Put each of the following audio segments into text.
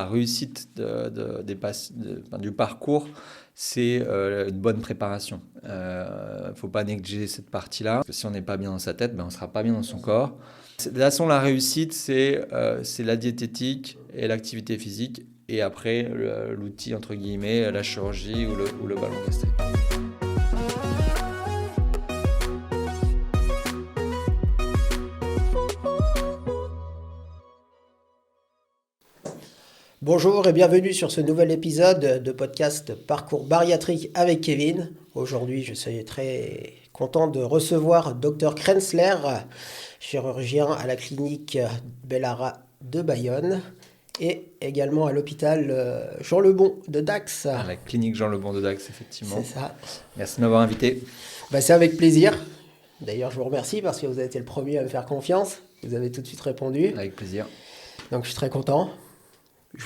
réussite du parcours, c'est une bonne préparation. Il ne faut pas négliger cette partie-là, parce que si on n'est pas bien dans sa tête, on ne sera pas bien dans son corps. De toute façon, la réussite, c'est la diététique et l'activité physique, et après l'outil, entre guillemets, la chirurgie ou le ballon gastrique. Bonjour et bienvenue sur ce nouvel épisode de podcast Parcours bariatrique avec Kevin. Aujourd'hui, je suis très content de recevoir Dr Krensler, chirurgien à la clinique Bellara de Bayonne et également à l'hôpital Jean Lebon de Dax. À la clinique Jean Lebon de Dax, effectivement. C'est ça. Merci de m'avoir invité. C'est avec plaisir. D'ailleurs, je vous remercie parce que vous avez été le premier à me faire confiance. Vous avez tout de suite répondu. Avec plaisir. Donc, je suis très content.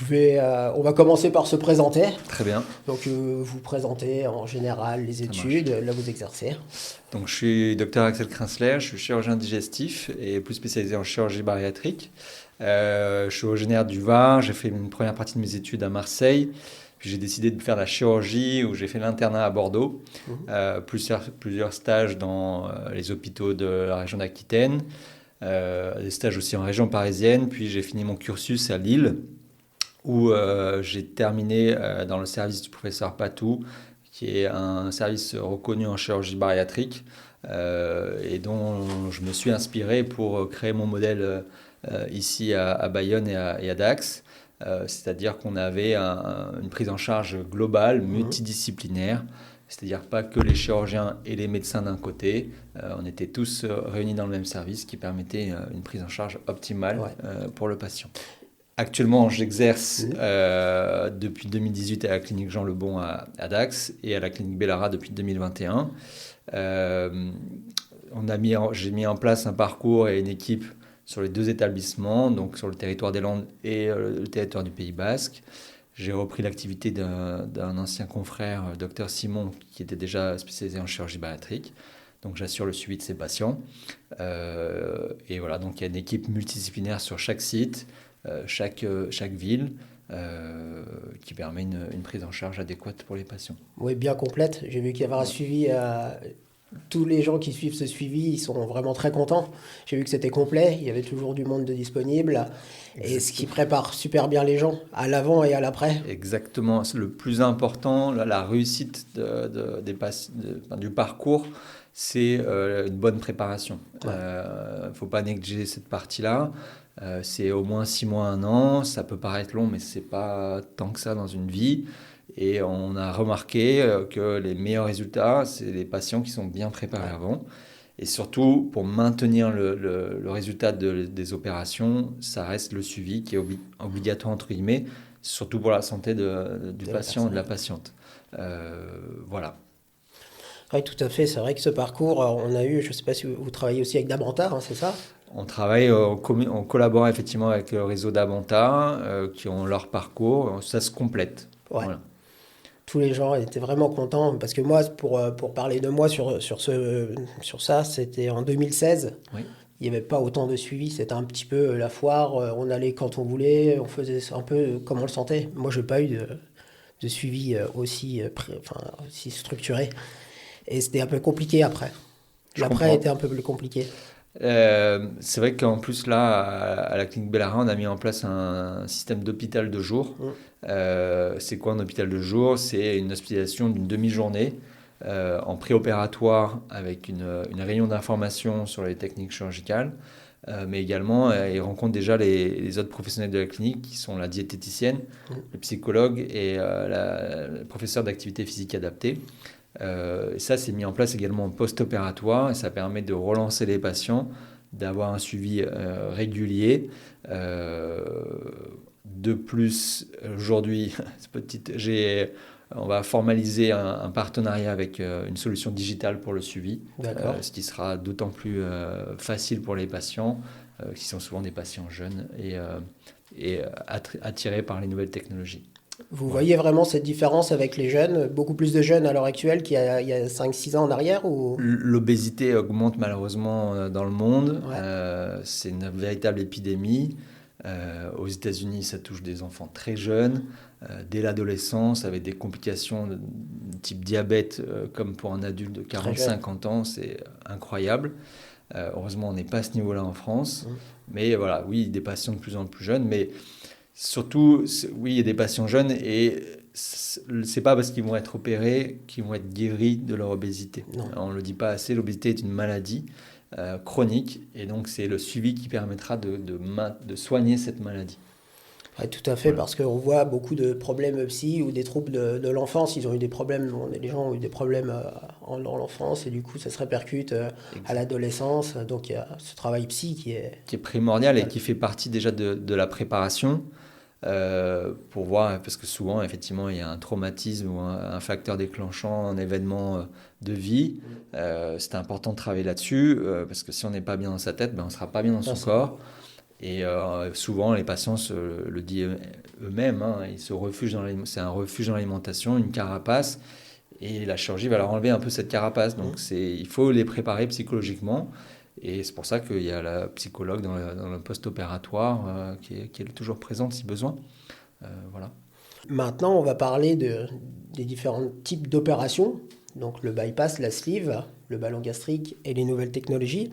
On va commencer par se présenter. Très bien. Donc, vous présentez en général les études, là vous exercez. Donc, je suis Dr Axel Krensler, je suis chirurgien digestif et plus spécialisé en chirurgie bariatrique. Je suis originaire du Var, j'ai fait une première partie de mes études à Marseille. Puis j'ai décidé de faire la chirurgie où j'ai fait l'internat à Bordeaux, plusieurs stages dans les hôpitaux de la région d'Aquitaine, des stages aussi en région parisienne. Puis j'ai fini mon cursus à Lille, où j'ai terminé dans le service du professeur Patou, qui est un service reconnu en chirurgie bariatrique et dont je me suis inspiré pour créer mon modèle ici à Bayonne et à Dax. C'est-à-dire qu'on avait une prise en charge globale, multidisciplinaire, c'est-à-dire pas que les chirurgiens et les médecins d'un côté, on était tous réunis dans le même service qui permettait une prise en charge optimale pour le patient. Actuellement, j'exerce depuis 2018 à la clinique Jean Lebon à Dax et à la clinique Bellara depuis 2021. J'ai mis en place un parcours et une équipe sur les deux établissements, donc sur le territoire des Landes et le territoire du Pays Basque. J'ai repris l'activité d'un ancien confrère, Dr Simon, qui était déjà spécialisé en chirurgie bariatrique. Donc j'assure le suivi de ces patients. Et voilà, donc il y a une équipe multidisciplinaire sur chaque site, chaque ville, qui permet une prise en charge adéquate pour les patients. Oui, bien complète. J'ai vu qu'il y avait un suivi. Tous les gens qui suivent ce suivi, ils sont vraiment très contents. J'ai vu que c'était complet, il y avait toujours du monde de disponible. Et ce qui prépare super bien les gens, à l'avant et à l'après. Exactement. Le plus important, la réussite du parcours, c'est une bonne préparation. Il ne faut pas négliger cette partie-là. C'est au moins 6 mois, 1 an. Ça peut paraître long, mais ce n'est pas tant que ça dans une vie. Et on a remarqué que les meilleurs résultats, c'est les patients qui sont bien préparés avant. Et surtout, pour maintenir le résultat des opérations, ça reste le suivi qui est obligatoire, entre guillemets, surtout pour la santé du patient et de la patiente. Voilà. Oui, tout à fait. C'est vrai que ce parcours, on a eu, je ne sais pas si vous travaillez aussi avec Dabanta, c'est ça ? On travaille, on collabore effectivement avec le réseau Dabanta, qui ont leur parcours. Ça se complète. Ouais. Voilà. Tous les gens étaient vraiment contents parce que moi, pour parler de moi sur ça, c'était en 2016. Oui. Il n'y avait pas autant de suivi, c'était un petit peu la foire, on allait quand on voulait, on faisait un peu comme on le sentait. Moi, je n'ai pas eu de suivi aussi structuré. Et c'était un peu compliqué après. L'après était un peu plus compliqué. C'est vrai qu'en plus là à la clinique Bellara on a mis en place un système d'hôpital de jour. C'est quoi un hôpital de jour? C'est une hospitalisation d'une demi-journée en préopératoire avec une réunion d'information sur les techniques chirurgicales, mais également ils rencontrent déjà les autres professionnels de la clinique qui sont la diététicienne, le psychologue et le professeur d'activité physique adaptée. Et ça, c'est mis en place également en post-opératoire et ça permet de relancer les patients, d'avoir un suivi régulier. De plus, aujourd'hui, on va formaliser un partenariat avec une solution digitale pour le suivi, ce qui sera d'autant plus facile pour les patients, qui sont souvent des patients jeunes et attirés par les nouvelles technologies. Vous voyez vraiment cette différence avec les jeunes, beaucoup plus de jeunes à l'heure actuelle qu'il y a 5-6 ans en arrière ou... L'obésité augmente malheureusement dans le monde, c'est une véritable épidémie. Aux États-Unis, ça touche des enfants très jeunes, dès l'adolescence, avec des complications de type diabète, comme pour un adulte de 40-50 ans, c'est incroyable. Heureusement, on n'est pas à ce niveau-là en France. Mais voilà, oui, des patients de plus en plus jeunes, mais surtout, oui, il y a des patients jeunes et c'est pas parce qu'ils vont être opérés qu'ils vont être guéris de leur obésité. Non. On ne le dit pas assez, l'obésité est une maladie chronique et donc c'est le suivi qui permettra de soigner cette maladie. Ouais, tout à fait, parce qu'on voit beaucoup de problèmes psy ou des troubles de l'enfance. Ils ont eu des problèmes, les gens ont eu des problèmes dans l'enfance et du coup ça se répercute à l'adolescence. Donc il y a ce travail psy qui est primordial et qui fait partie déjà de la préparation. Pour voir, parce que souvent, effectivement, il y a un traumatisme ou un facteur déclenchant, un événement de vie. C'est important de travailler là-dessus, parce que si on n'est pas bien dans sa tête, on ne sera pas bien dans son corps. Et souvent, les patients le disent eux-mêmes, ils se refugent c'est un refuge dans l'alimentation, une carapace, et la chirurgie va leur enlever un peu cette carapace. Donc, il faut les préparer psychologiquement. Et c'est pour ça qu'il y a la psychologue dans le post-opératoire qui est toujours présente si besoin. Voilà. Maintenant, on va parler des différents types d'opérations. Donc le bypass, la sleeve, le ballon gastrique et les nouvelles technologies.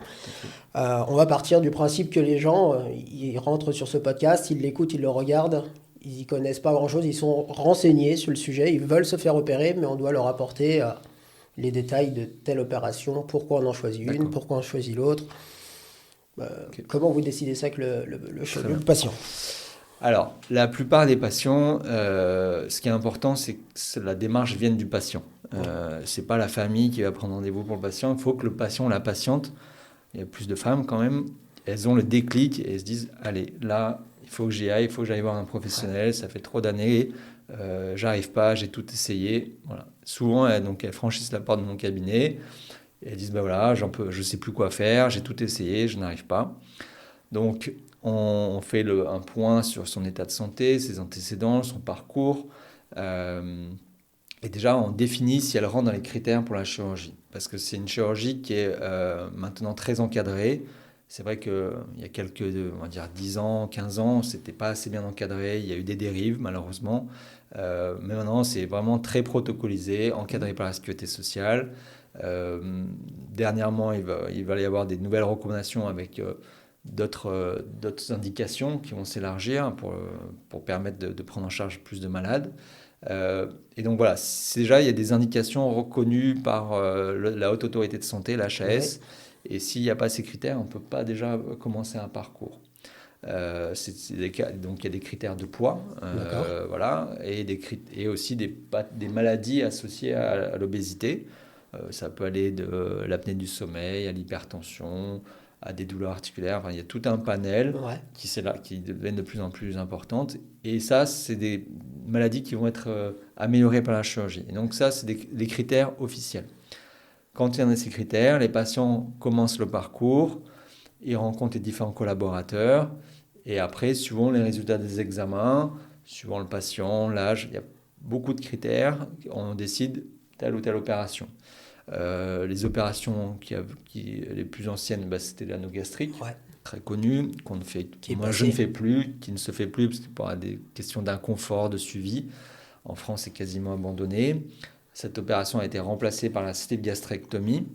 On va partir du principe que les gens, ils rentrent sur ce podcast, ils l'écoutent, ils le regardent, ils n'y connaissent pas grand-chose, ils sont renseignés sur le sujet, ils veulent se faire opérer, mais on doit leur apporter les détails de telle opération, pourquoi on en choisit une, pourquoi on choisit l'autre. Comment vous décidez ça avec le patient? Alors, la plupart des patients, ce qui est important, c'est que la démarche vienne du patient. C'est pas la famille qui va prendre rendez-vous pour le patient. Il faut que le patient, la patiente, il y a plus de femmes quand même, elles ont le déclic et elles se disent, allez, là, il faut que j'y aille, il faut que j'aille voir un professionnel, ça fait trop d'années, j'arrive pas, j'ai tout essayé. Voilà. Souvent, elles franchissent la porte de mon cabinet et elles disent, voilà, je sais plus quoi faire, j'ai tout essayé, je n'arrive pas. Donc, on fait un point sur son état de santé, ses antécédents, son parcours. Et déjà, on définit si elle rentre dans les critères pour la chirurgie. Parce que c'est une chirurgie qui est maintenant très encadrée. C'est vrai qu'il y a on va dire 10 ans, 15 ans, c'était pas assez bien encadré. Il y a eu des dérives, malheureusement. Mais maintenant, c'est vraiment très protocolisé, encadré par la sécurité sociale. Dernièrement, il va y avoir des nouvelles recommandations avec d'autres indications qui vont s'élargir pour permettre de prendre en charge plus de malades. Et donc voilà, déjà il y a des indications reconnues par la Haute Autorité de Santé, l'HAS, ouais. Et s'il n'y a pas ces critères, on ne peut pas déjà commencer un parcours. Donc il y a des critères de poids, voilà, et aussi des maladies associées à l'obésité. Ça peut aller de l'apnée du sommeil à l'hypertension, à des douleurs articulaires. Enfin, il y a tout un panel qui deviennent de plus en plus importantes. Et ça, c'est des maladies qui vont être améliorées par la chirurgie. Et donc ça, c'est les critères officiels. Quand il y en a ces critères, les patients commencent le parcours, ils rencontrent les différents collaborateurs. Et après, suivant les résultats des examens, suivant le patient, l'âge, il y a beaucoup de critères, on décide telle ou telle opération. Les opérations les plus anciennes, c'était l'anogastrique, très connue, je ne fais plus, qui ne se fait plus parce qu'il y a des questions d'inconfort, de suivi. En France, c'est quasiment abandonné. Cette opération a été remplacée par la sleeve gastrectomie.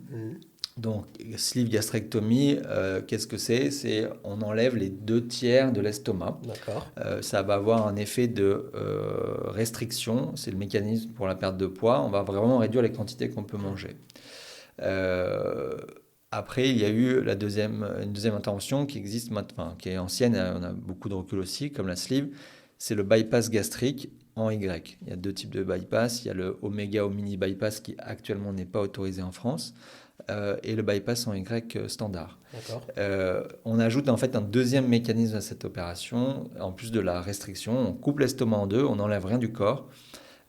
Donc, sleeve gastrectomie, qu'est-ce que c'est on enlève les 2/3 de l'estomac. D'accord. Ça va avoir un effet de restriction. C'est le mécanisme pour la perte de poids. On va vraiment réduire les quantités qu'on peut manger. Après, il y a eu une deuxième intervention qui existe maintenant, qui est ancienne. On a beaucoup de recul aussi, comme la sleeve. C'est le bypass gastrique en Y. Il y a 2 types de bypass. Il y a le Omega Omni bypass qui actuellement n'est pas autorisé en France. Et le bypass en Y standard. On ajoute en fait un deuxième mécanisme à cette opération. En plus de la restriction, on coupe l'estomac en deux, on n'enlève rien du corps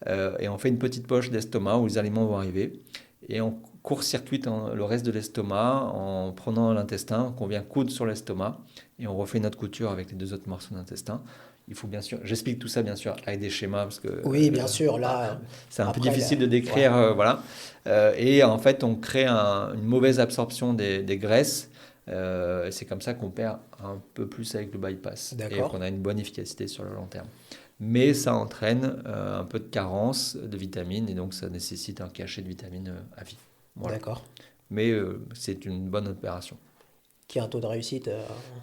et on fait une petite poche d'estomac où les aliments vont arriver et on court-circuite le reste de l'estomac en prenant l'intestin qu'on vient coudre sur l'estomac et on refait notre couture avec les 2 autres morceaux d'intestin. Il faut bien sûr, j'explique tout ça bien sûr avec des schémas parce que oui, bien sûr, là c'est un peu difficile de décrire, voilà. Et en fait, on crée une mauvaise absorption des graisses Et c'est comme ça qu'on perd un peu plus avec le bypass. D'accord. Et qu'on a une bonne efficacité sur le long terme. Mais ça entraîne un peu de carence de vitamines et donc ça nécessite un cachet de vitamines à vie. Voilà. D'accord. Mais c'est une bonne opération. Qui a un taux de réussite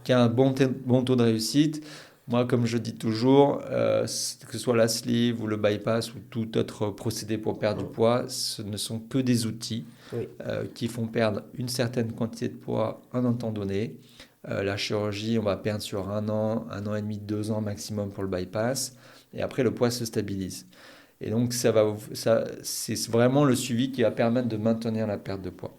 Qui a un bon taux de réussite. Moi, comme je dis toujours, que ce soit la sleeve ou le bypass ou tout autre procédé pour perdre du poids, ce ne sont que des outils Oui. qui font perdre une certaine quantité de poids en un temps donné. La chirurgie, on va perdre sur 1 an et demi, 2 ans maximum pour le bypass. Et après, le poids se stabilise. Et donc, c'est vraiment le suivi qui va permettre de maintenir la perte de poids.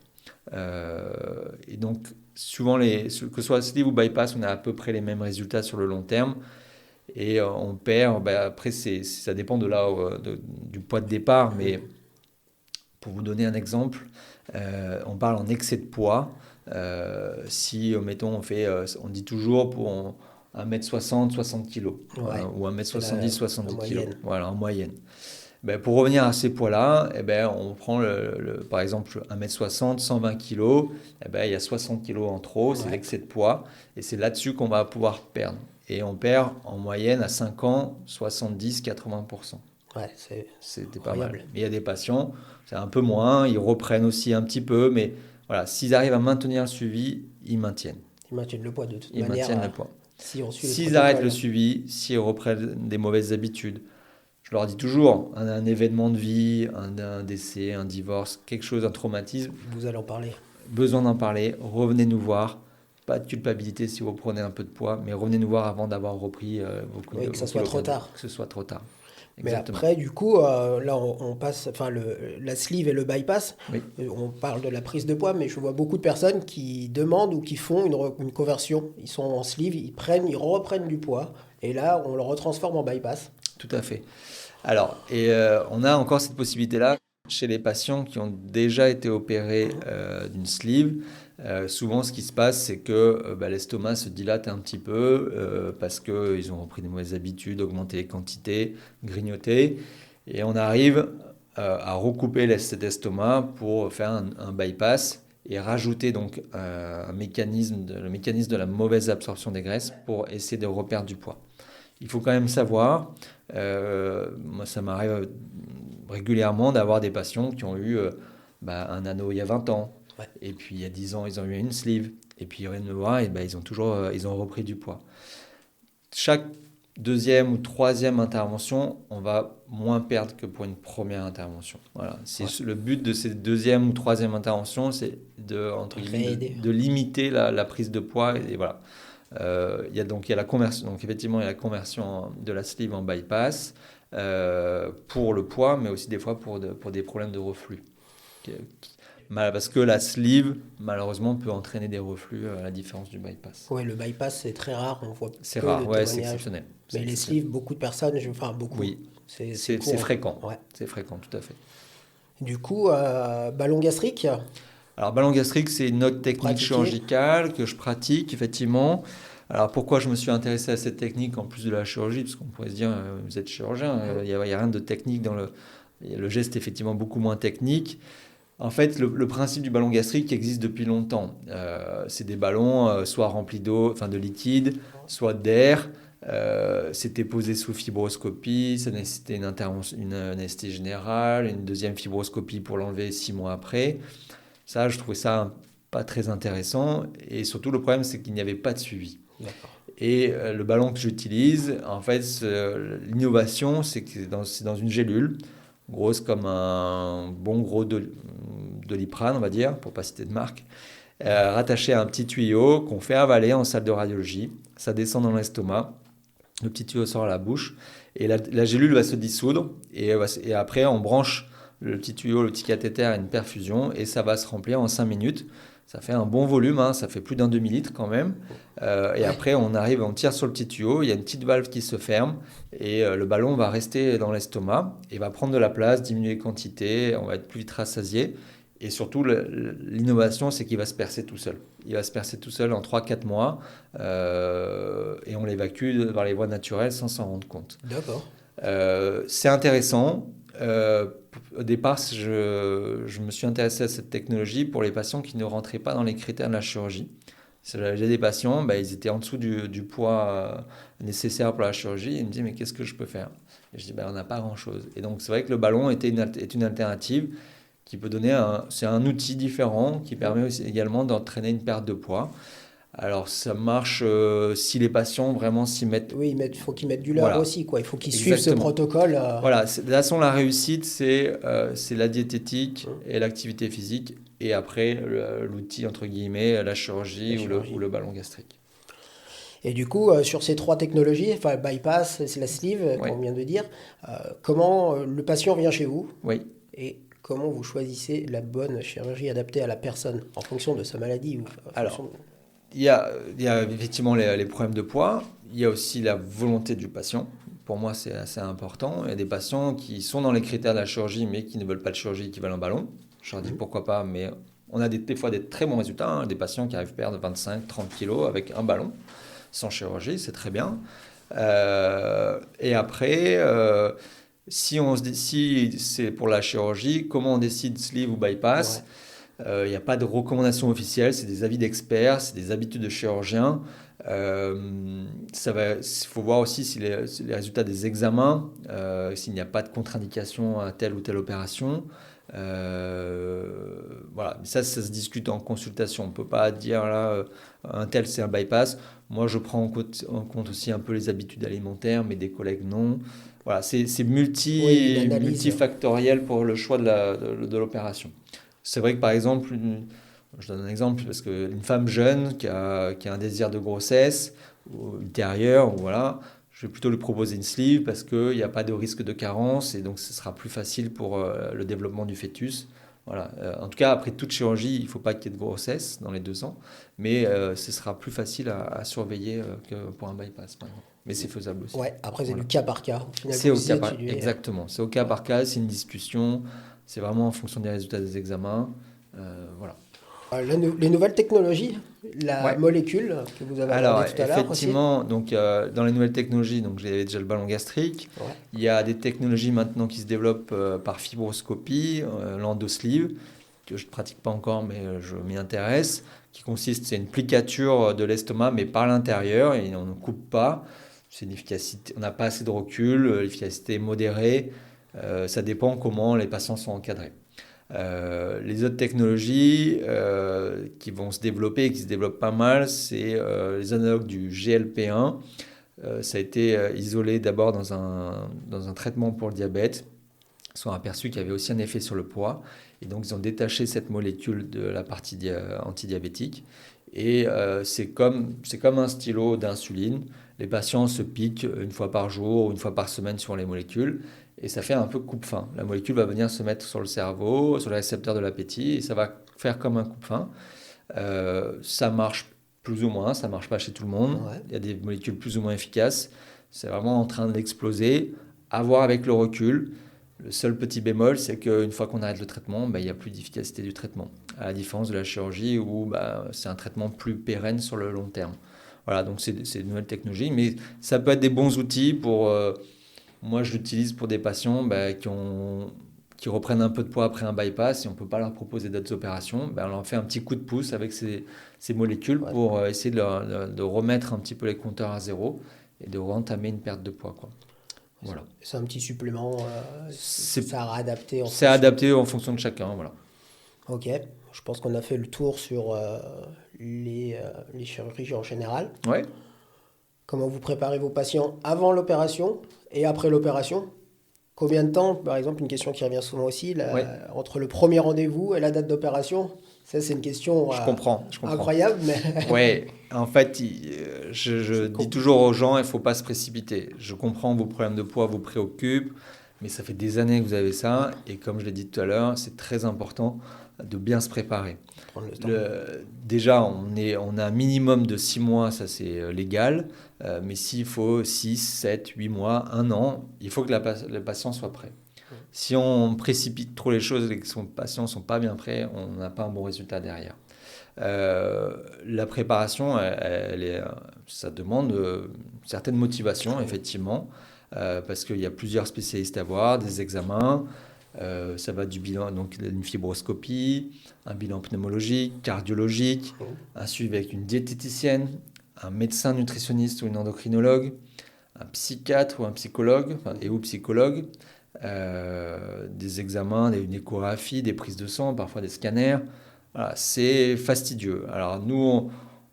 Et donc, souvent, que ce soit sleeve ou bypass, on a à peu près les mêmes résultats sur le long terme. Et on perd, après, ça dépend du poids de départ. Mais pour vous donner un exemple, on parle en excès de poids. Si, mettons, on dit toujours pour 1m60, 60 kg, Ouais. ou 1m70, 70 kg. moyenne. Voilà, en moyenne. Pour revenir à ces poids-là, on prend par exemple 1m60, 120 kg, il y a 60 kg en trop, c'est Ouais. l'excès de poids, et c'est là-dessus qu'on va pouvoir perdre. Et on perd en moyenne à 5 ans 70-80%. Ouais, C'était pas incroyable. mal. Mais il y a des patients, c'est un peu moins, ils reprennent aussi un petit peu, mais voilà, s'ils arrivent à maintenir le suivi, ils maintiennent. Ils maintiennent le poids de toute Ils manière. maintiennent le poids. Si on suit les S'ils arrêtent le protocoles. suivi, s'ils reprennent des mauvaises habitudes, je leur dis toujours, un événement de vie, un décès, un divorce, quelque chose, un traumatisme, Vous allez en parler. besoin d'en parler, revenez nous voir. Pas de culpabilité si vous prenez un peu de poids, mais revenez nous voir avant d'avoir repris Oui, que ça soit trop tard. Que ce soit trop tard. Mais Exactement. après, du coup, là, on passe, enfin, la sleeve et le bypass, Oui. on parle de la prise de poids, mais je vois beaucoup de personnes qui demandent ou qui font une conversion. Ils sont en sleeve, ils reprennent du poids, et là, on le retransforme en bypass. Tout à fait. Alors, on a encore cette possibilité-là chez les patients qui ont déjà été opérés d'une sleeve. Souvent, ce qui se passe, c'est que l'estomac se dilate un petit peu parce qu'ils ont repris des mauvaises habitudes, augmenté les quantités, grignoté. Et on arrive à recouper cet estomac pour faire un bypass et rajouter donc le mécanisme de la mauvaise absorption des graisses pour essayer de reperdre du poids. Il faut quand même savoir, moi ça m'arrive régulièrement d'avoir des patients qui ont eu un anneau il y a 20 ans, Ouais. et puis il y a 10 ans ils ont eu une sleeve, et puis ils viennent me voir et ils ont repris du poids. Chaque deuxième ou troisième intervention, on va moins perdre que pour une première intervention. Voilà. Le but de ces deuxième ou troisième interventions, c'est de limiter la prise de poids, et voilà. Il y a la conversion, donc effectivement il y a la conversion de la sleeve en bypass pour le poids, mais aussi des fois pour des problèmes de reflux. Parce que la sleeve, malheureusement, peut entraîner des reflux à la différence du bypass. Oui, le bypass, c'est très rare, on voit C'est peu rare, de ouais, c'est témoignages. exceptionnel. Mais les sleeves, beaucoup de personnes, enfin beaucoup, Oui, c'est c'est fréquent. Ouais. C'est fréquent, tout à fait. Du coup, ballon gastrique, Alors, ballon gastrique, c'est une autre technique Pratiquer. chirurgicale que je pratique, effectivement. Alors, pourquoi je me suis intéressé à cette technique en plus de la chirurgie? Parce qu'on pourrait se dire, vous êtes chirurgien, il n'y a rien de technique dans le geste est effectivement beaucoup moins technique. En fait, le principe du ballon gastrique existe depuis longtemps. C'est des ballons soit remplis d'eau, enfin de liquide, soit d'air. C'était posé sous fibroscopie, ça nécessitait une anesthésie générale, une deuxième fibroscopie pour l'enlever 6 mois après. Ça, je trouvais ça pas très intéressant. Et surtout, le problème, c'est qu'il n'y avait pas de suivi. D'accord. Et le ballon que j'utilise, en fait, l'innovation, c'est que c'est dans une gélule, grosse comme un bon gros Doliprane, on va dire, pour pas citer de marque, rattaché à un petit tuyau qu'on fait avaler en salle de radiologie. Ça descend dans l'estomac, le petit tuyau sort à la bouche, et la gélule va se dissoudre, et après, on branche le petit tuyau, le petit cathéter à une perfusion, et ça va se remplir en 5 minutes. Ça fait un bon volume, hein, ça fait plus d'un demi-litre quand même. Et après, on tire sur le petit tuyau, il y a une petite valve qui se ferme et le ballon va rester dans l'estomac et va prendre de la place, diminuer les quantités, on va être plus vite rassasié. Et surtout, l'innovation, c'est qu'il va se percer tout seul. Il va se percer tout seul en 3-4 mois et on l'évacue par les voies naturelles sans s'en rendre compte. D'accord. C'est intéressant. Au départ, je me suis intéressé à cette technologie pour les patients qui ne rentraient pas dans les critères de la chirurgie. J'ai des patients, ils étaient en dessous du poids nécessaire pour la chirurgie. Ils me disaient, mais qu'est-ce que je peux faire? Et je dis, on n'a pas grand-chose. Et donc, c'est vrai que le ballon est une alternative qui peut donner c'est un outil différent qui permet aussi également d'entraîner une perte de poids. Alors, ça marche si les patients vraiment s'y mettent. Oui, il faut qu'ils mettent du leur Voilà, aussi, quoi. Il faut qu'ils suivent ce exactement. protocole. Voilà, de toute façon, la réussite, c'est la diététique et l'activité physique. Et après, l'outil, entre guillemets, la chirurgie, ou le ballon gastrique. Et du coup, sur ces 3 technologies, enfin bypass, c'est la sleeve Oui. qu'on vient de dire, comment le patient vient chez vous Oui. et comment vous choisissez la bonne chirurgie adaptée à la personne en fonction de sa maladie ou Alors, il y a effectivement les problèmes de poids. Il y a aussi la volonté du patient. Pour moi, c'est assez important. Il y a des patients qui sont dans les critères de la chirurgie, mais qui ne veulent pas de chirurgie, qui veulent un ballon. Je leur dis pourquoi pas, mais on a des fois des très bons résultats. Hein. Des patients qui arrivent à perdre 25-30 kilos avec un ballon, sans chirurgie, c'est très bien. Et après, si c'est pour la chirurgie, comment on décide sleeve ou bypass? Il n'y a pas de recommandations officielles, c'est des avis d'experts, c'est des habitudes de chirurgiens. Il faut voir aussi si les résultats des examens, s'il n'y a pas de contre-indication à telle ou telle opération. Voilà, mais ça se discute en consultation. On ne peut pas dire là, un tel c'est un bypass. Moi, je prends en compte aussi un peu les habitudes alimentaires, mais des collègues non. Voilà, c'est multifactoriel pour le choix de l'opération. C'est vrai que par exemple, je donne un exemple parce qu'une femme jeune qui a un désir de grossesse ou ultérieur, voilà, je vais plutôt lui proposer une sleeve parce qu'il n'y a pas de risque de carence et donc ce sera plus facile pour le développement du fœtus. Voilà. En tout cas, après toute chirurgie, il ne faut pas qu'il y ait de grossesse dans les 2 ans, mais ce sera plus facile à surveiller que pour un bypass, par exemple. Mais c'est faisable aussi. Ouais, après c'est Voilà. du cas par cas. Au final, C'est vous au cas par étudiez. Exactement. C'est au cas par cas, c'est une discussion. C'est vraiment en fonction des résultats des examens. Voilà. Les nouvelles technologies, la Ouais. molécule que vous avez Alors, abordée tout à l'heure aussi. effectivement, donc, dans les nouvelles technologies, donc j'avais déjà le ballon gastrique. Ouais. Il y a des technologies maintenant qui se développent par fibroscopie, l'endosleeve, que je ne pratique pas encore, mais je m'y intéresse, qui consiste, c'est une plicature de l'estomac, mais par l'intérieur, et on ne coupe pas. C'est une efficacité, on n'a pas assez de recul, l'efficacité est modérée. Ça dépend comment les patients sont encadrés. Les autres technologies qui vont se développer et qui se développent pas mal, c'est les analogues du GLP-1. Ça a été isolé d'abord dans un traitement pour le diabète. Ils sont aperçus qu'il y avait aussi un effet sur le poids. Et donc, ils ont détaché cette molécule de la partie antidiabétique. Et c'est comme un stylo d'insuline. Les patients se piquent une fois par jour ou une fois par semaine sur les molécules. Et ça fait un peu coupe-faim. La molécule va venir se mettre sur le cerveau, sur les récepteurs de l'appétit, et ça va faire comme un coupe-faim. Ça marche plus ou moins, ça ne marche pas chez tout le monde. Ouais. Il y a des molécules plus ou moins efficaces. C'est vraiment en train d'exploser. À voir avec le recul. Le seul petit bémol, c'est qu'une fois qu'on arrête le traitement, il n'y a plus d'efficacité du traitement. À la différence de la chirurgie où c'est un traitement plus pérenne sur le long terme. Voilà, donc c'est une nouvelle technologie, mais ça peut être des bons outils pour... moi, je l'utilise pour des patients qui reprennent un peu de poids après un bypass et on ne peut pas leur proposer d'autres opérations. On leur fait un petit coup de pouce avec ces molécules pour essayer de remettre un petit peu les compteurs à zéro et de rentamer une perte de poids, quoi. Voilà. C'est un petit supplément, C'est ça a adapté en C'est fonction. adapté en fonction de chacun, voilà. Ok, je pense qu'on a fait le tour sur les chirurgies en général. Ouais. Comment vous préparez vos patients avant l'opération et après l'opération? Combien de temps, par exemple, une question qui revient souvent aussi, Ouais. entre le premier rendez-vous et la date d'opération? Ça, c'est une question Je comprends. incroyable, mais Ouais, en fait, je dis toujours aux gens, il ne faut pas se précipiter. Je comprends vos problèmes de poids vous préoccupent, mais ça fait des années que vous avez ça. Et comme je l'ai dit tout à l'heure, c'est très important de bien se préparer. prendre le temps. Déjà, on a un minimum de 6 mois, ça c'est légal. Mais s'il faut 6, 7, 8 mois, 1 an, il faut que le patient soit prêt. Si on précipite trop les choses et que son patient ne sont pas bien prêts, on n'a pas un bon résultat derrière. La préparation, ça demande certaines motivations, effectivement, parce qu'il y a plusieurs spécialistes à voir, des examens. Ça va du bilan, donc une fibroscopie, un bilan pneumologique, cardiologique, un suivi avec une diététicienne, un médecin nutritionniste ou une endocrinologue, un psychiatre ou un psychologue, ou psychologue, des examens, une échographie, des prises de sang, parfois des scanners. Voilà, c'est fastidieux. Alors nous,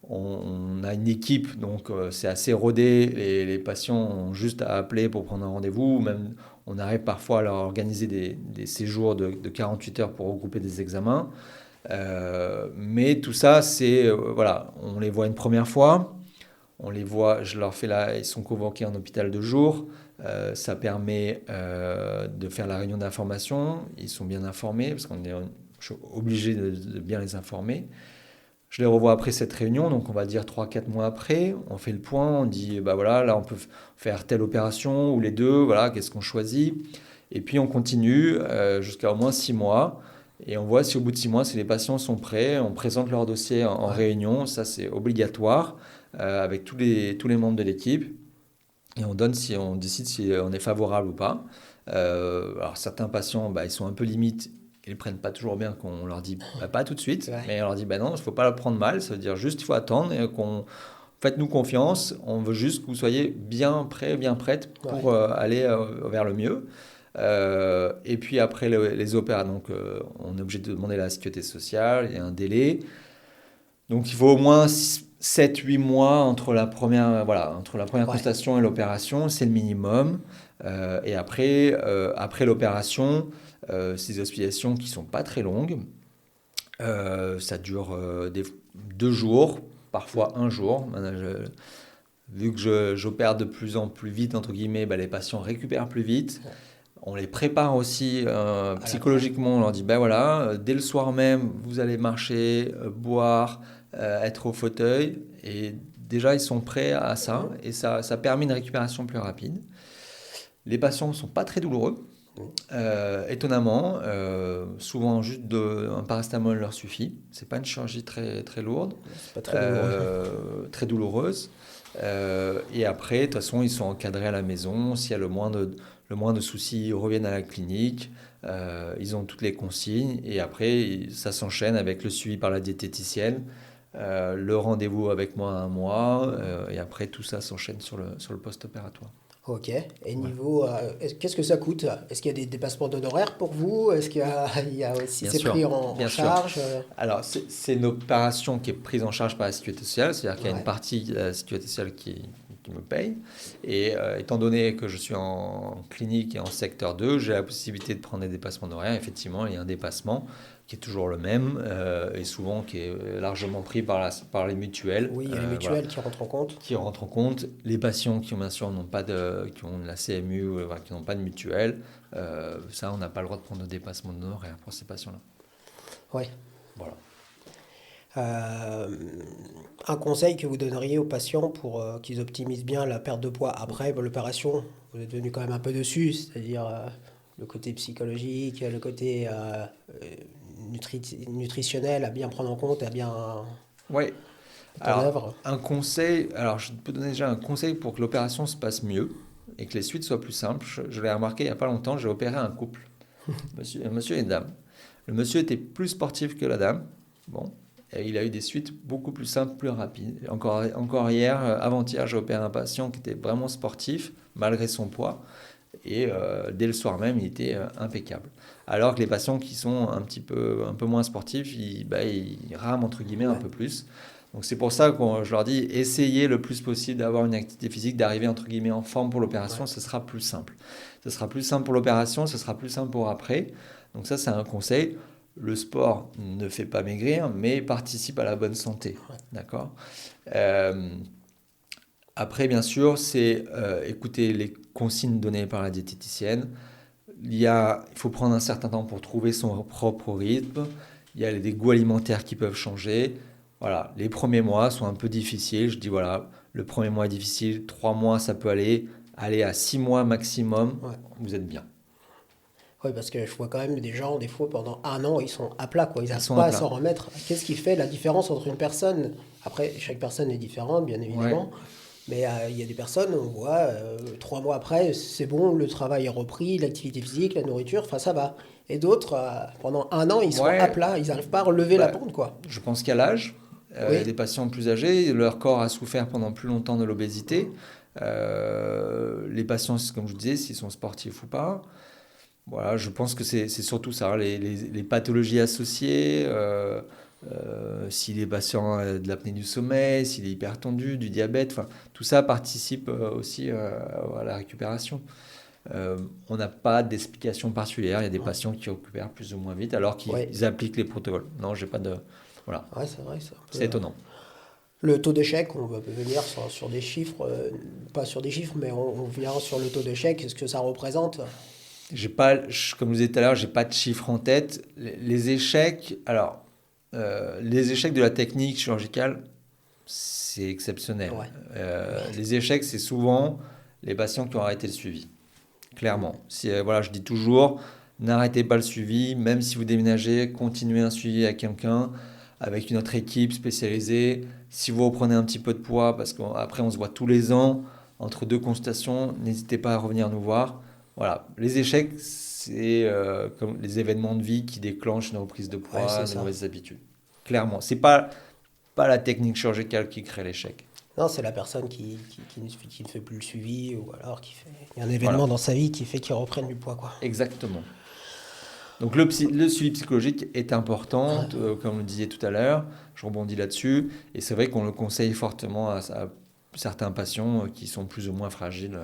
on a une équipe, donc c'est assez rodé. Les patients ont juste à appeler pour prendre un rendez-vous. Même, on arrive parfois à leur organiser des séjours de 48 heures pour regrouper des examens. Mais tout ça, c'est voilà, on les voit une première fois. On les voit, je leur fais là, ils sont convoqués en hôpital de jour. Ça permet de faire la réunion d'information. Ils sont bien informés parce je suis obligé de bien les informer. Je les revois après cette réunion, donc on va dire 3 4 mois après. On fait le point, on dit bah voilà, là on peut faire telle opération ou les deux, voilà, qu'est-ce qu'on choisit. Et puis on continue jusqu'à au moins 6 mois. Et on voit si au bout de 6 mois, si les patients sont prêts, on présente leur dossier en réunion. Ça, c'est obligatoire avec tous les membres de l'équipe. Et on décide si on est favorable ou pas. Alors certains patients, bah, ils sont un peu limites. Ils ne prennent pas toujours bien qu'on leur dit bah, pas tout de suite. Mais on leur dit bah non, il ne faut pas le prendre mal. Ça veut dire juste il faut attendre et faites-nous confiance. On veut juste que vous soyez bien prêts, bien prêtes pour aller vers le mieux. Et puis après les opéras, donc on est obligé de demander la sécurité sociale, il y a un délai. Donc il faut au moins 7 8 mois entre la première constatation et l'opération, c'est le minimum. Et après l'opération, c'est des hospitalisations qui ne sont pas très longues. Ça dure 2 jours, parfois un jour. Vu que j'opère de plus en plus vite, entre guillemets, bah, les patients récupèrent plus vite. On les prépare aussi psychologiquement. On leur dit, ben voilà, dès le soir même, vous allez marcher, boire, être au fauteuil. Et déjà, ils sont prêts à ça. Et ça permet une récupération plus rapide. Les patients ne sont pas très douloureux. Étonnamment, souvent juste un paracétamol leur suffit. C'est pas une chirurgie très, très lourde. C'est pas très douloureux. Très douloureuse. Et après, de toute façon, ils sont encadrés à la maison. S'il y a le moindre souci, ils reviennent à la clinique. Ils ont toutes les consignes. Et après, ça s'enchaîne avec le suivi par la diététicienne, le rendez-vous avec moi à 1 mois. Et après, tout ça s'enchaîne sur le post-opératoire. Ok. Et niveau, qu'est-ce que ça coûte? Est-ce qu'il y a des dépassements d'honoraires pour vous? Est-ce il y a aussi Bien c'est sûr, pris en bien sûr. charge? Alors, c'est une opération qui est prise en charge par la sécurité sociale, c'est-à-dire qu'il y a une partie de la sécurité sociale qui me paye. Et étant donné que je suis en clinique et en secteur 2, j'ai la possibilité de prendre des dépassements d'honoraires. Effectivement, il y a un dépassement qui est toujours le même et souvent qui est largement pris par les mutuelles. Oui, il y a les mutuelles qui rentrent en compte. Qui rentrent en compte. Les patients qui, bien sûr, qui ont la CMU ou qui n'ont pas de mutuelle, ça, on n'a pas le droit de prendre de dépassement d'honoraires pour ces patients-là. Oui. Voilà. Un conseil que vous donneriez aux patients pour qu'ils optimisent bien la perte de poids après l'opération, vous êtes venu quand même un peu dessus, c'est-à-dire le côté psychologique, le côté nutritionnel à bien prendre en compte, à bien Oui. mettre en œuvre. Alors je peux donner déjà un conseil pour que l'opération se passe mieux et que les suites soient plus simples. Je l'ai remarqué il n'y a pas longtemps, j'ai opéré un couple, monsieur et une dame. Le monsieur était plus sportif que la dame. Bon. Et il a eu des suites beaucoup plus simples, plus rapides. Encore hier, avant-hier, j'ai opéré un patient qui était vraiment sportif, malgré son poids. Et dès le soir même, il était impeccable. Alors que les patients qui sont un peu moins sportifs, ils rament, entre guillemets, un peu plus. Donc c'est pour ça que je leur dis, essayez le plus possible d'avoir une activité physique, d'arriver, entre guillemets, en forme pour l'opération, ce sera plus simple. Ce sera plus simple pour l'opération, ce sera plus simple pour après. Donc ça, c'est un conseil. Le sport ne fait pas maigrir, mais participe à la bonne santé. D'accord ? Après, bien sûr, c'est écouter les consignes données par la diététicienne. Il faut prendre un certain temps pour trouver son propre rythme. Il y a des goûts alimentaires qui peuvent changer. Voilà, les premiers mois sont un peu difficiles. Je dis voilà, le premier mois est difficile, 3 mois ça peut aller à 6 mois maximum, vous êtes bien. Oui, parce que je vois quand même des gens, des fois, pendant 1 an, ils sont à plat, quoi. Ils n'arrivent sont pas à à plat. s'en remettre. Qu'est-ce qui fait la différence entre une personne? Après, chaque personne est différente, bien évidemment. Mais il y a des personnes, on voit, 3 mois après, c'est bon, le travail est repris, l'activité physique, la nourriture, enfin ça va. Et d'autres, pendant 1 an, ils sont à Ouais, plat, ils n'arrivent pas à relever la bah, pente, quoi. je pense qu'à l'âge, des Oui. patients plus âgés, leur corps a souffert pendant plus longtemps de l'obésité. Les patients, comme je vous disais, s'ils sont sportifs ou pas. Voilà, je pense que c'est surtout ça, hein, les pathologies associées, si les patients ont de l'apnée du sommeil, s'il est hypertendu, du diabète, enfin, tout ça participe aussi à la récupération. On n'a pas d'explication particulière. Il y a des Ouais, patients qui récupèrent plus ou moins vite alors ouais, qu'ils appliquent les protocoles. Non, j'ai pas de. Voilà, ouais, c'est vrai, c'est un peu. c'est étonnant. Le taux d'échec, on va venir sur des chiffres, pas sur des chiffres, mais on vient sur le taux d'échec, ce que ça représente. J'ai pas, comme je vous disais tout à l'heure, j'ai pas de chiffres en tête. Les échecs, alors, les échecs de la technique chirurgicale, c'est exceptionnel. Ouais, oui, Les échecs, c'est souvent les patients qui ont arrêté le suivi. Clairement. Si, voilà, je dis toujours, n'arrêtez pas le suivi, même si vous déménagez, continuez un suivi avec quelqu'un, avec une autre équipe spécialisée. Si vous reprenez un petit peu de poids, parce qu'après on se voit tous les ans, entre deux consultations, n'hésitez pas à revenir nous voir. Voilà, les échecs, c'est comme les événements de vie qui déclenchent une reprise de ouais, c'est poids, de ça. mauvaises habitudes. Clairement, c'est pas la technique chirurgicale qui crée l'échec. Non, c'est la personne qui ne fait plus le suivi ou alors il y a un événement Voilà, dans sa vie qui fait qu'il reprenne du poids, quoi. exactement. Donc le suivi psychologique est important, comme le disiez tout à l'heure, je rebondis là-dessus, et c'est vrai qu'on le conseille fortement à certains patients qui sont plus ou moins fragiles.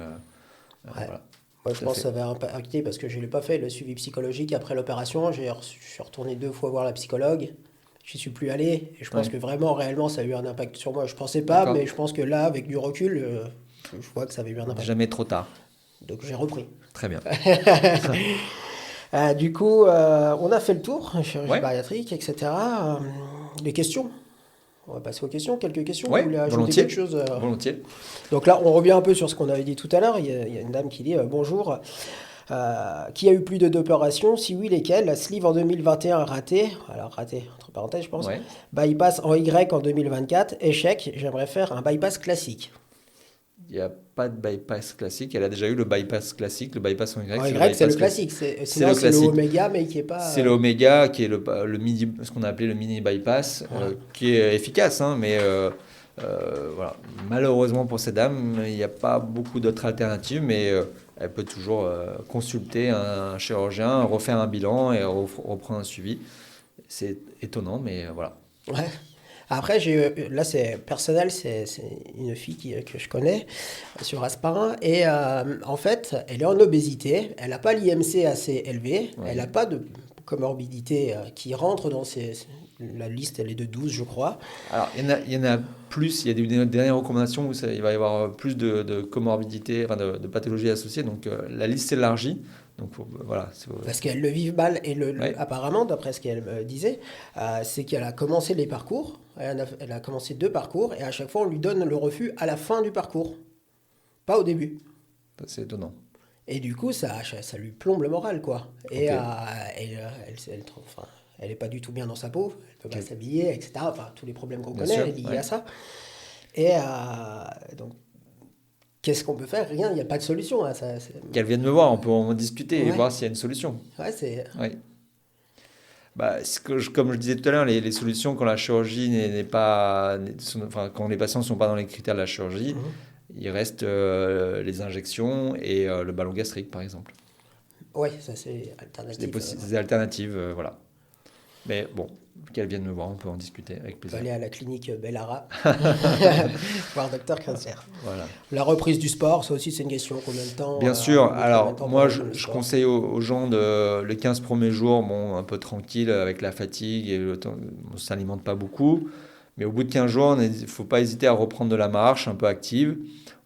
Ouais. Voilà, Moi, je tout à pense que fait. ça va impacter parce que je ne l'ai pas fait, le suivi psychologique après l'opération. Je suis retourné 2 fois voir la psychologue. Je n'y suis plus allé. Et je pense Ouais, que vraiment, réellement, ça a eu un impact sur moi. Je pensais pas, d'accord. mais je pense que là, avec du recul, je vois que ça avait eu un impact. Jamais trop tard. Donc j'ai repris. Très bien. Du coup, on a fait le tour, chirurgie Ouais, bariatrique, etc. Les questions. On va passer aux questions. Quelques questions. Vous ouais, voulez ajouter quelque volontiers. chose Volontiers. Donc là, on revient un peu sur ce qu'on avait dit tout à l'heure. Il y a une dame qui dit bonjour. Qui a eu plus de 2 opérations? Si oui, lesquelles? La sleeve en 2021 ratée. Alors ratée, entre parenthèses, je pense. Ouais. Bypass en Y en 2024. Échec. J'aimerais faire un bypass classique. Il n'y a pas de bypass classique. Elle a déjà eu le bypass classique. Le bypass en Y, En c'est le Y, c'est le bypass classique. classique. C'est Sinon, le c'est le classique. oméga, mais qui est pas. C'est l'oméga qui est le mini, ce qu'on a appelé le mini bypass, Voilà. qui est efficace, hein, mais voilà. Malheureusement pour ces dames, il n'y a pas beaucoup d'autres alternatives, mais elle peut toujours consulter un chirurgien, refaire un bilan et reprendre un suivi. C'est étonnant, mais voilà. Ouais. Après, là, c'est personnel, c'est une fille que je connais sur Asparin. Et en fait, elle est en obésité. Elle n'a pas l'IMC assez élevé. Elle Oui. n'a pas de comorbidité qui rentre dans la liste, elle est de 12, je crois. Alors, il y en a plus, il y a des dernières recommandations où il va y avoir plus de comorbidités, enfin de pathologies associées, donc la liste s'élargit. Donc voilà. Parce qu'elle le vit mal. Et Ouais. apparemment, d'après ce qu'elle me disait, c'est qu'elle a commencé les parcours. Elle a commencé 2 parcours. Et à chaque fois, on lui donne le refus à la fin du parcours. Pas au début. C'est étonnant. Et du coup, ça lui plombe le moral, quoi. Et Ok. enfin, elle est pas du tout bien dans sa peau, elle peut pas Ok. s'habiller, etc. Enfin, tous les problèmes qu'on Bien connaît sûr. liés Ouais. à ça. Et donc, qu'est-ce qu'on peut faire? Rien, il n'y a pas de solution à ça. Qu'elle vienne me voir, on peut en discuter et Ouais, voir s'il y a une solution. ouais, c'est... Oui. Bah, comme je disais tout à l'heure, les solutions quand la chirurgie n'est pas, enfin, quand les patients ne sont pas dans les critères de la chirurgie, Mhm. il reste les injections et le ballon gastrique, par exemple. Ouais, ça c'est C'est des, alternatif. des alternatives, voilà. Mais bon, qu'elle vienne me voir, on peut en discuter avec On peut plaisir. aller à la clinique Bellara, voir Docteur Cancer. Voilà. La reprise du sport, ça aussi c'est une question. Combien de temps, Bien au sûr, bout de combien de alors temps pour moi je, reprendre le je sport? conseille aux gens les 15 premiers jours, bon, un peu tranquille avec la fatigue et le temps, on ne s'alimente pas beaucoup. Mais au bout de 15 jours, il ne faut pas hésiter à reprendre de la marche un peu active.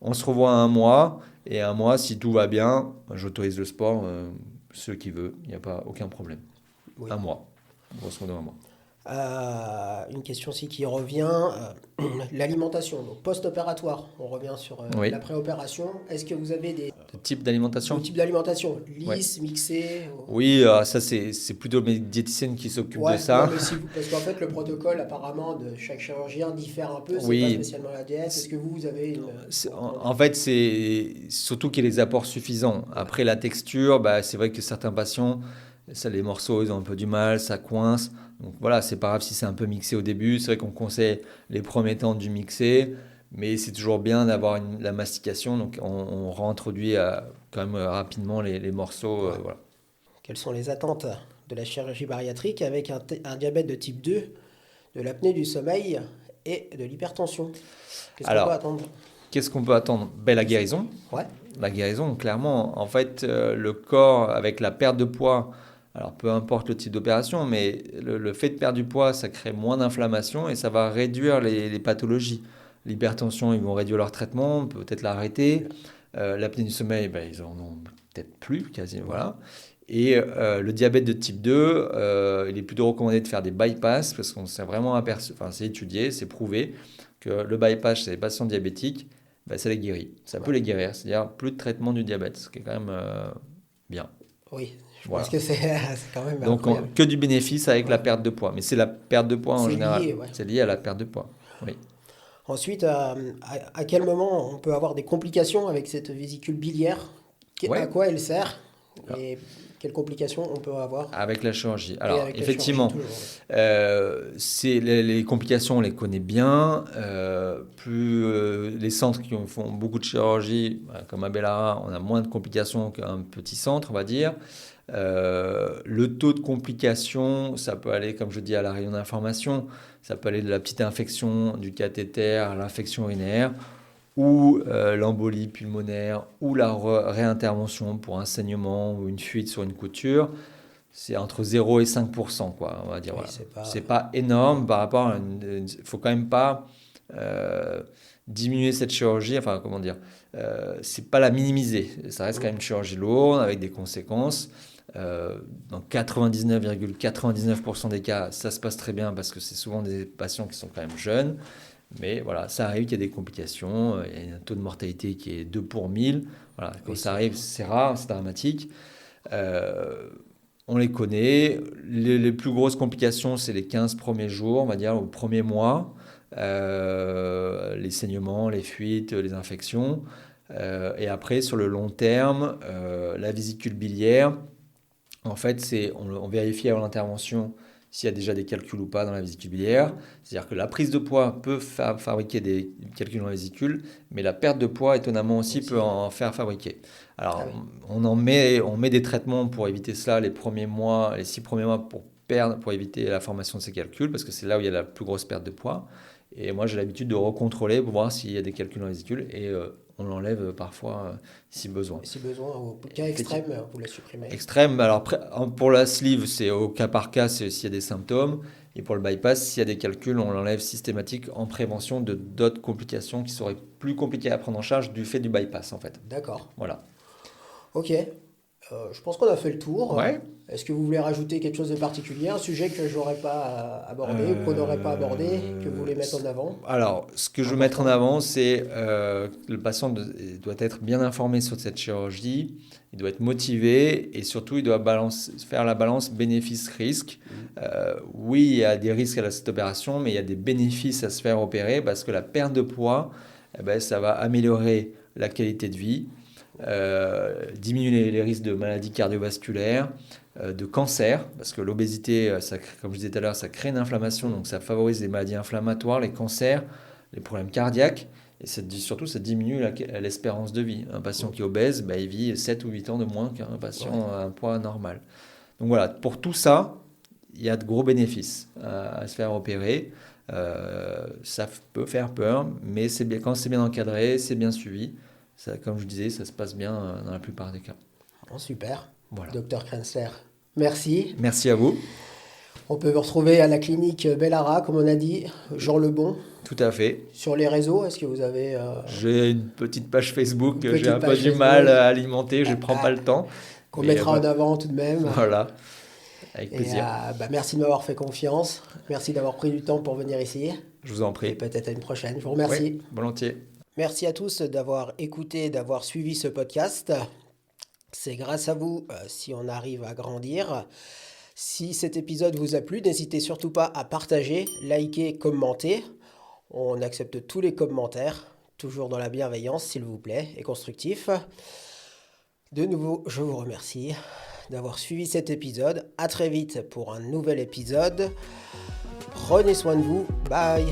On se revoit à un mois, et un mois, si tout va bien, j'autorise le sport, ceux qui veulent, il n'y a pas aucun problème. Oui. Un mois, grosso modo un mois. Une question aussi qui revient, l'alimentation, donc post-opératoire. On revient sur Oui. la préopération. Est-ce que vous avez des Le type d'alimentation? types d'alimentation Ouais. lisse, mixée Oui, ça c'est plutôt mes diététiciennes qui s'occupent de Ouais, non, ça. mais si parce qu'en fait, le protocole apparemment de chaque chirurgien diffère un peu, c'est pas Oui, spécialement la diète. Est-ce que vous avez une. En, Comment en dire? fait, c'est surtout qu'il y ait les apports suffisants. Ouais, Après, la texture, bah, c'est vrai que certains patients, ça, les morceaux, ils ont un peu du mal, ça coince. Donc voilà, c'est pas grave si c'est un peu mixé au début. C'est vrai qu'on conseille les premiers temps du mixer, mais c'est toujours bien d'avoir la mastication. Donc on réintroduit quand même rapidement les morceaux. ouais. Voilà. Quelles sont les attentes de la chirurgie bariatrique avec un diabète de type 2, de l'apnée du sommeil et de l'hypertension? Qu'est-ce qu'on peut Alors, attendre qu'est-ce qu'on peut attendre? Ben, la de ça? guérison. Ouais, La guérison, clairement. En fait, le corps, avec la perte de poids, alors peu importe le type d'opération, mais le fait de perdre du poids, ça crée moins d'inflammation et ça va réduire les pathologies. L'hypertension, ils vont réduire leur traitement, on peut peut-être l'arrêter. L'apnée du sommeil, ben, ils en ont peut-être plus, quasi, ouais, voilà. Et le diabète de type 2, il est plutôt recommandé de faire des bypass parce qu'on s'est vraiment aperçu, enfin c'est étudié, c'est prouvé que le bypass chez les patients diabétiques, ben, ça les guérit. Ça peut ouais. les guérir, c'est-à-dire plus de traitement du diabète, ce qui est quand même bien. Oui, je pense Voilà. que c'est c'est quand même Donc incroyable. que du bénéfice avec la Ouais. perte de poids, mais c'est la perte de poids en C'est général. lié, ouais. C'est lié à la perte de poids. Oui. Ensuite, à quel moment on peut avoir des complications avec cette vésicule biliaire? À Ouais, quoi elle sert? Et quelles complications on peut avoir? avec la chirurgie. Et Alors avec la chirurgie, effectivement, toujours. c'est les complications, on les connaît bien. Plus les centres qui font beaucoup de chirurgie, comme à Bellara, on a moins de complications qu'un petit centre, on va dire. Le taux de complications, ça peut aller, comme je dis, à la rayon d'information. Ça peut aller de la petite infection du cathéter à l'infection urinaire, ou l'embolie pulmonaire, ou la réintervention pour un saignement ou une fuite sur une couture. C'est entre 0 et 5%, quoi, on va dire. Oui, Voilà. c'est pas. C'est pas énorme par rapport à faut quand même pas euh, diminuer cette chirurgie, enfin, comment dire, c'est pas la minimiser. Ça reste quand même une chirurgie lourde avec des conséquences. Dans 99,99% des cas, ça se passe très bien parce que c'est souvent des patients qui sont quand même jeunes. Mais voilà, ça arrive qu'il y a des complications. Il y a un taux de mortalité qui est 2 pour 1000. Voilà, quand Oui, ça c'est. arrive, c'est rare, c'est dramatique. Euh, on les connaît. Les plus grosses complications, c'est les 15 premiers jours, on va dire, au premier mois. Les saignements, les fuites, les infections. Et après, sur le long terme, la vésicule biliaire, en fait, on vérifie avant l'intervention s'il y a déjà des calculs ou pas dans la vésicule biliaire. C'est-à-dire que la prise de poids peut fabriquer des calculs dans la vésicule, mais la perte de poids, étonnamment aussi, peut Aussi, ouais. en faire fabriquer. Ah Alors, oui. on met des traitements pour éviter cela les premiers mois, les 6 premiers mois pour éviter la formation de ces calculs, parce que c'est là où il y a la plus grosse perte de poids. Et moi, j'ai l'habitude de recontrôler pour voir s'il y a des calculs dans la vésicule, et on l'enlève parfois si besoin. Et si besoin, au cas Effectivement. extrême, vous la supprimez. Extrême, alors pour la sleeve, c'est au cas par cas, c'est s'il y a des symptômes. Et pour le bypass, s'il y a des calculs, on l'enlève systématique en prévention de d'autres complications qui seraient plus compliquées à prendre en charge du fait du bypass, en fait. D'accord. Voilà. Ok. Je pense qu'on a fait le tour. Ouais. Est-ce que vous voulez rajouter quelque chose de particulier, un sujet que je n'aurais pas abordé ou qu'on n'aurait pas abordé, que vous voulez mettre en avant? Alors, ce que je veux mettre en Important. avant, c'est que le patient doit être bien informé sur cette chirurgie, il doit être motivé et surtout il doit faire la balance bénéfice-risque. Mhm. Oui, il y a des risques à cette opération, mais il y a des bénéfices à se faire opérer parce que la perte de poids, eh ben, ça va améliorer la qualité de vie, diminuer les risques de maladies cardiovasculaires, de cancer, parce que l'obésité, comme je disais tout à l'heure, ça crée une inflammation, donc ça favorise les maladies inflammatoires, les cancers, les problèmes cardiaques, et surtout ça diminue l'espérance de vie. Un patient qui est obèse, bah, il vit 7 ou 8 ans de moins qu'un patient Ouais. à un poids normal. Donc voilà, pour tout ça, il y a de gros bénéfices à se faire opérer. Ça peut faire peur, mais c'est bien, quand c'est bien encadré, c'est bien suivi. Ça, comme je disais, ça se passe bien dans la plupart des cas. Bon, super. Voilà. Docteur Krensler, merci. Merci à vous. On peut vous retrouver à la clinique Bellara, comme on a dit, Jean Lebon. Tout à fait. Sur les réseaux, est-ce que vous avez J'ai une petite page Facebook une que j'ai petite un peu page du Facebook mal à alimenter, je ne ah, prends pas ah, le temps. qu'on Mais mettra en avant tout de même? voilà. Avec plaisir. Merci de m'avoir fait confiance. Merci d'avoir pris du temps pour venir ici. Je vous en Et prie. peut-être à une prochaine. Je vous remercie. Oui, volontiers. Merci à tous d'avoir écouté, d'avoir suivi ce podcast. C'est grâce à vous si on arrive à grandir. Si cet épisode vous a plu, n'hésitez surtout pas à partager, liker, commenter. On accepte tous les commentaires, toujours dans la bienveillance s'il vous plaît, et constructif. De nouveau, je vous remercie d'avoir suivi cet épisode. À très vite pour un nouvel épisode. Prenez soin de vous. Bye.